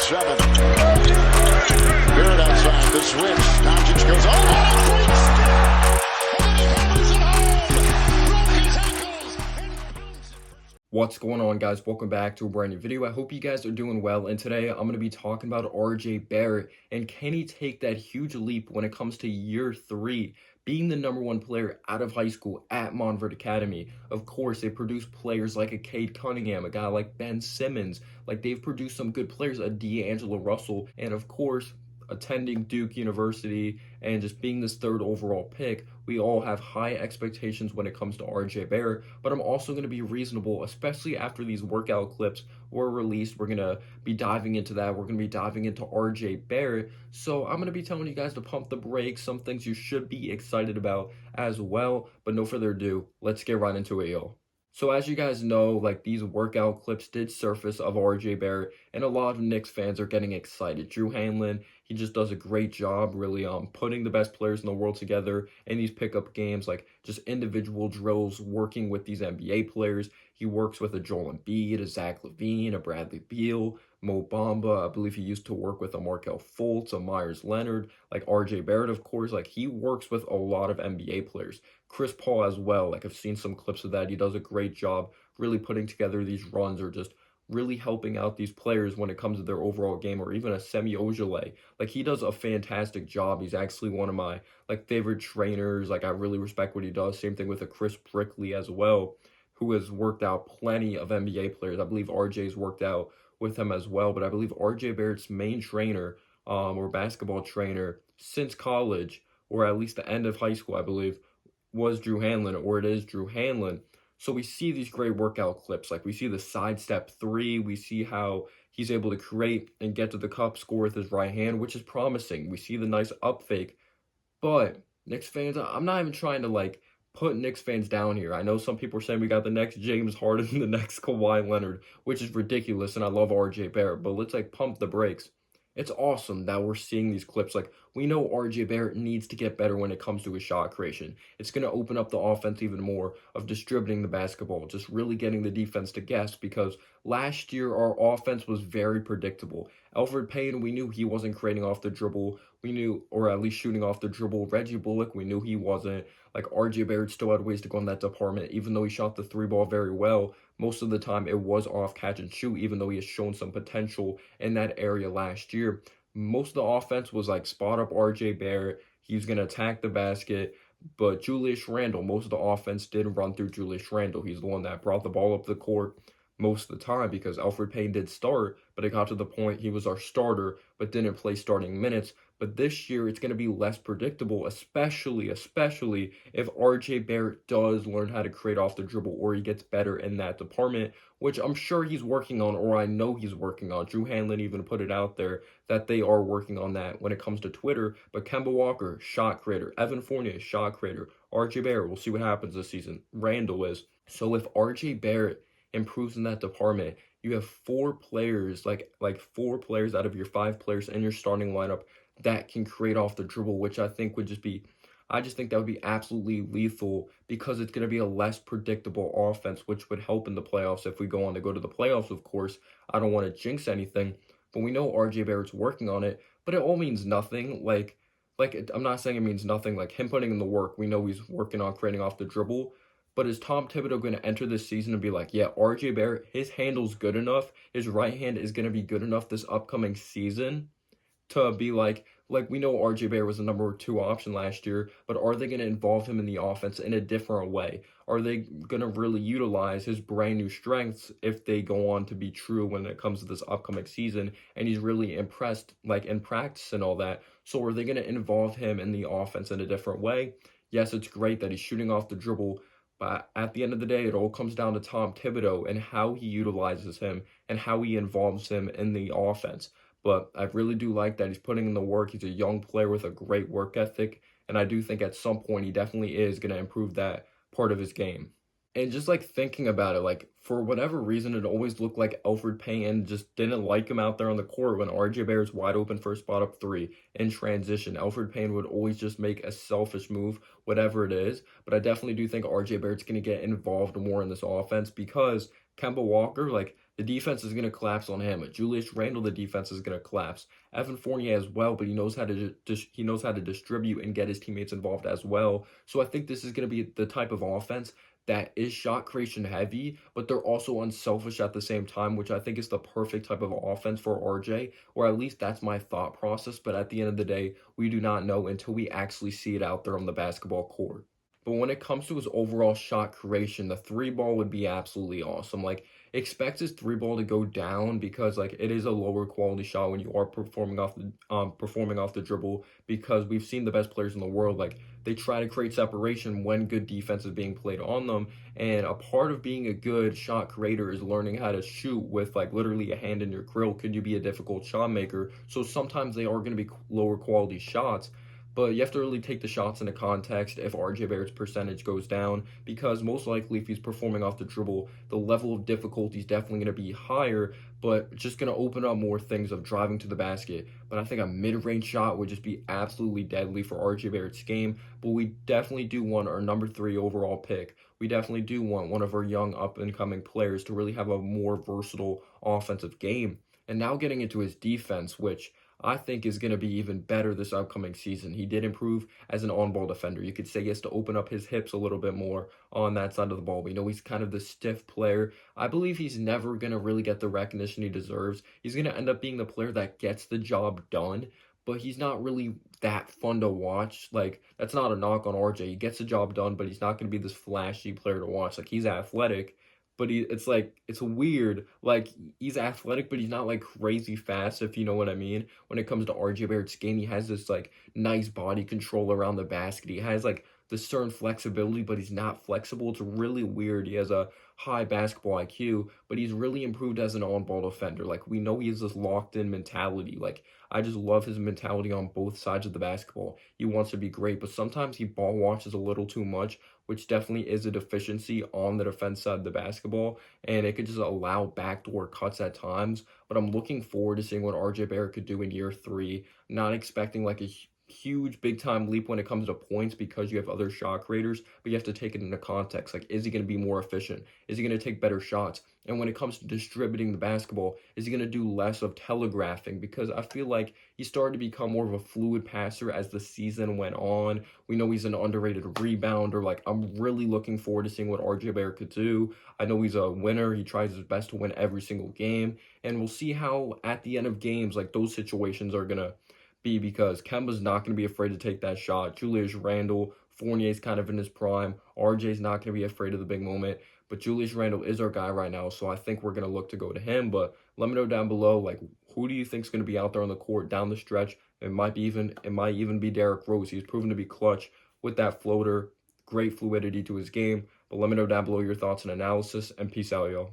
7. Barrett outside, the switch. Doncic goes over and a great step. And then he hammers it home. Broke his ankles. What's going on, guys? Welcome back to a brand new video. I hope you guys are doing well, and today I'm going to be talking about RJ Barrett and can he take that huge leap when it comes to year 3 being the #1 player out of high school at Montverde Academy. Of course, they produce players like a Cade Cunningham, a guy like Ben Simmons. Like, they've produced some good players, a D'Angelo Russell, and of course, attending Duke University and just being this 3rd overall pick, we all have high expectations when it comes to RJ Barrett, but I'm also going to be reasonable, especially after these workout clips were released. We're going to be diving into that. We're going to be diving into RJ Barrett. So I'm going to be telling you guys to pump the brakes, some things you should be excited about as well. But no further ado, let's get right into it, yo. So as you guys know, like, these workout clips did surface of RJ Barrett, and a lot of Knicks fans are getting excited. Drew Hanlon, he just does a great job really putting the best players in the world together in these pickup games, like just individual drills, working with these NBA players. He works with a Joel Embiid, a Zach LaVine, a Bradley Beal, Mo Bamba. I believe he used to work with a Markelle Fultz, a Myers Leonard, like RJ Barrett, of course. Like, he works with a lot of NBA players. Chris Paul as well. Like, I've seen some clips of that. He does a great job really putting together these runs or just really helping out these players when it comes to their overall game, or even a Semi Ojeleye. Like, he does a fantastic job. He's actually one of my favorite trainers. Like, I really respect what he does. Same thing with a Chris Brickley as well, who has worked out plenty of NBA players. I believe RJ's worked out with him as well, but I believe RJ Barrett's main trainer or basketball trainer since college, or at least the end of high school, I believe, was Drew Hanlon, or it is Drew Hanlon. So we see these great workout clips. Like, we see the sidestep 3. We see how he's able to create and get to the cup, score with his right hand, which is promising. We see the nice up fake. But Knicks fans, I'm not even trying to put Knicks fans down here. I know some people are saying we got the next James Harden, the next Kawhi Leonard, which is ridiculous, and I love RJ Barrett, but let's pump the brakes. It's awesome that we're seeing these clips. Like, we know RJ Barrett needs to get better when it comes to his shot creation. It's going to open up the offense even more of distributing the basketball, just really getting the defense to guess, because last year our offense was very predictable. Elfrid Payton, we knew he wasn't creating off the dribble. We knew, or at least shooting off the dribble. Reggie Bullock, we knew he wasn't. Like, RJ Barrett still had ways to go in that department, even though he shot the 3 ball very well. Most of the time it was off catch and shoot, even though he has shown some potential in that area last year. Most of the offense was spot up RJ Barrett. He's going to attack the basket. But Julius Randle, most of the offense did run through Julius Randle. He's the one that brought the ball up the court most of the time, because Elfrid Payton did start, but it got to the point he was our starter but didn't play starting minutes. But this year it's going to be less predictable, especially if RJ Barrett does learn how to create off the dribble, or he gets better in that department, which I'm sure he's working on, or I know he's working on. Drew Hanlon even put it out there that they are working on that when it comes to Twitter. But Kemba Walker, shot creator. Evan Fournier, shot creator. RJ Barrett, we'll see what happens this season. Randall is. So if RJ Barrett improves in that department, you have 4 players, like 4 players out of your 5 players in your starting lineup that can create off the dribble, which I think would just be, I just think that would be absolutely lethal, because it's going to be a less predictable offense, which would help in the playoffs if we go on to go to the playoffs. Of course, I don't want to jinx anything, but we know RJ Barrett's working on it, but it all means nothing. I'm not saying it means nothing, like him putting in the work. We know he's working on creating off the dribble. But is Tom Thibodeau going to enter this season and be like, yeah, RJ Barrett, his handle's good enough, his right hand is going to be good enough this upcoming season to be like we know RJ Barrett was the #2 option last year, but are they going to involve him in the offense in a different way? Are they going to really utilize his brand new strengths if they go on to be true when it comes to this upcoming season, and he's really impressed in practice and all that? So are they going to involve him in the offense in a different way? Yes, it's great that he's shooting off the dribble, but at the end of the day, it all comes down to Tom Thibodeau and how he utilizes him and how he involves him in the offense. But I really do like that he's putting in the work. He's a young player with a great work ethic, and I do think at some point he definitely is going to improve that part of his game. And just thinking about it, for whatever reason, it always looked like Elfrid Payton just didn't like him out there on the court when RJ Barrett's wide open for a spot up 3 in transition. Elfrid Payton would always just make a selfish move, whatever it is. But I definitely do think RJ Barrett's going to get involved more in this offense, because Kemba Walker, the defense is going to collapse on him. Julius Randle, the defense is going to collapse. Evan Fournier as well, but he knows how to he knows how to distribute and get his teammates involved as well. So I think this is going to be the type of offense that is shot creation heavy, but they're also unselfish at the same time, which I think is the perfect type of offense for RJ, or at least that's my thought process. But at the end of the day, we do not know until we actually see it out there on the basketball court. But when it comes to his overall shot creation, the three ball would be absolutely awesome. Like, expect his three ball to go down because like it is a lower quality shot when you are performing off the dribble, because we've seen the best players in the world, like, they try to create separation when good defense is being played on them. And a part of being a good shot creator is learning how to shoot with like literally a hand in your grill. Could you be a difficult shot maker? So sometimes they are going to be lower quality shots, but you have to really take the shots into context if RJ Barrett's percentage goes down, because most likely if he's performing off the dribble, the level of difficulty is definitely going to be higher, but it's just going to open up more things of driving to the basket. But I think a mid-range shot would just be absolutely deadly for RJ Barrett's game. But we definitely do want our number 3 overall pick. We definitely do want one of our young up-and-coming players to really have a more versatile offensive game. And now getting into his defense, which I think is going to be even better this upcoming season. He did improve as an on-ball defender. You could say he has to open up his hips a little bit more on that side of the ball. We know he's kind of the stiff player. I believe he's never going to really get the recognition he deserves. He's going to end up being the player that gets the job done, but he's not really that fun to watch. Like, that's not a knock on RJ. He gets the job done, but he's not going to be this flashy player to watch. Like, he's athletic, but it's like, it's weird. Like, he's athletic, but he's not like crazy fast, if you know what I mean. When it comes to RJ Barrett's game, he has this like nice body control around the basket. He has like the certain flexibility, but he's not flexible. It's really weird. He has a high basketball IQ, but he's really improved as an on-ball defender. Like, we know he has this locked-in mentality. Like, I just love his mentality on both sides of the basketball. He wants to be great, but sometimes he ball watches a little too much, which definitely is a deficiency on the defense side of the basketball, and it could just allow backdoor cuts at times. But I'm looking forward to seeing what RJ Barrett could do in year 3. Not expecting like a huge big time leap when it comes to points, because you have other shot creators, but you have to take it into context. Like, is he going to be more efficient? Is he going to take better shots? And when it comes to distributing the basketball, is he going to do less of telegraphing? Because I feel like he started to become more of a fluid passer as the season went on. We know he's an underrated rebounder. Like, I'm really looking forward to seeing what RJ Barrett could do. I know he's a winner. He tries his best to win every single game. And we'll see how at the end of games, like, those situations are going to be, because Kemba's not going to be afraid to take that shot. Julius Randle, Fournier's kind of in his prime. RJ's not going to be afraid of the big moment. But Julius Randle is our guy right now, so I think we're going to look to go to him. But let me know down below, like, who do you think is going to be out there on the court down the stretch? It might even be Derrick Rose. He's proven to be clutch with that floater, great fluidity to his game. But let me know down below your thoughts and analysis, and peace out, y'all.